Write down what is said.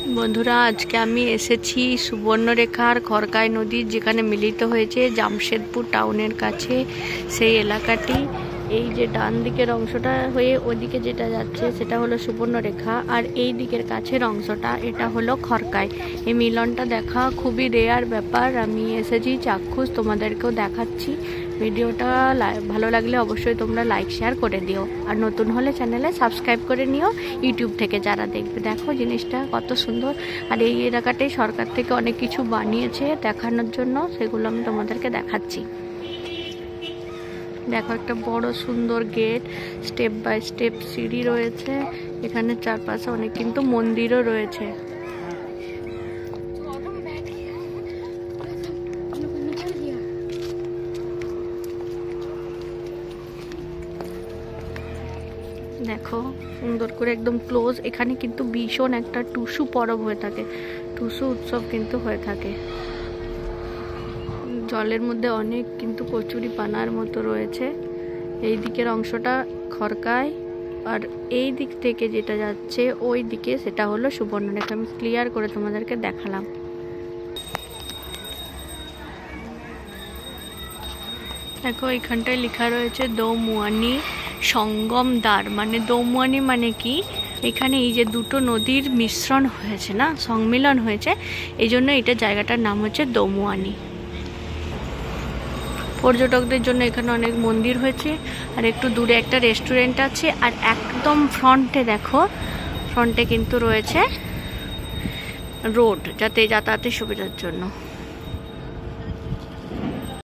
বন্ধুরা, আজকে আমি এসেছি সুবর্ণরেখার খড়কাই নদী যেখানে মিলিত হয়েছে জামশেদপুর টাউনের কাছে সেই এলাকাটি। এই যে ডান দিকের অংশটা হয়ে ওদিকে যেটা যাচ্ছে সেটা হলো সুবর্ণরেখা, আর এই দিকের কাছের অংশটা এটা হলো খড়কাই। এই মিলনটা দেখা খুবই রেয়ার ব্যাপার। আমি এসেছি চাক্ষুষ, তোমাদেরকেও দেখাচ্ছি। ভিডিওটা ভালো লাগলে অবশ্যই তোমরা লাইক শেয়ার করে দিও, আর নতুন হলে চ্যানেলে সাবস্ক্রাইব করে নিও ইউটিউব থেকে যারা দেখবে। দেখো জিনিসটা কত সুন্দর, আর এই এলাকাটাই সরকার থেকে অনেক কিছু বানিয়েছে দেখানোর জন্য, সেগুলো আমি তোমাদেরকে দেখাচ্ছি। দেখো একটা বড় সুন্দর গেট, স্টেপ বাই স্টেপ সিঁড়ি রয়েছে, এখানে চারপাশে অনেক কিন্তু মন্দিরও রয়েছে। দেখো সুন্দর করে একদম ক্লোজ। এখানে কিন্তু ভীষণ একটা টুসু পরব হয়ে থাকে, টুসু উৎসব কিন্তু হয়ে থাকে। জলের মধ্যে অনেক কিন্তু কচুরি পানার মতো রয়েছে। এই দিকের অংশটা খড়কাই, আর এই দিক থেকে যেটা যাচ্ছে ওই দিকে সেটা হলো সুবর্ণরেখা। আমি ক্লিয়ার করে তোমাদেরকে দেখালাম। দেখো এখানটায় লেখা রয়েছে দৌমুয়ানি সঙ্গম দ্বার। মানে দৌমুয়ানি মানে কি, এখানে এই যে দুটো নদীর মিশ্রণ হয়েছে না, সংমিলন হয়েছে, এই জন্য এটা জায়গাটার নাম হচ্ছে দৌমুয়ানি। পর্যটকদের জন্য এখানে অনেক মন্দির হয়েছে, আর একটু দূরে একটা রেস্টুরেন্ট আছে, আর একদম ফ্রন্টে দেখো, ফ্রন্টে কিন্তু রয়েছে রোড, যাতে যাতায়াতের সুবিধার জন্য।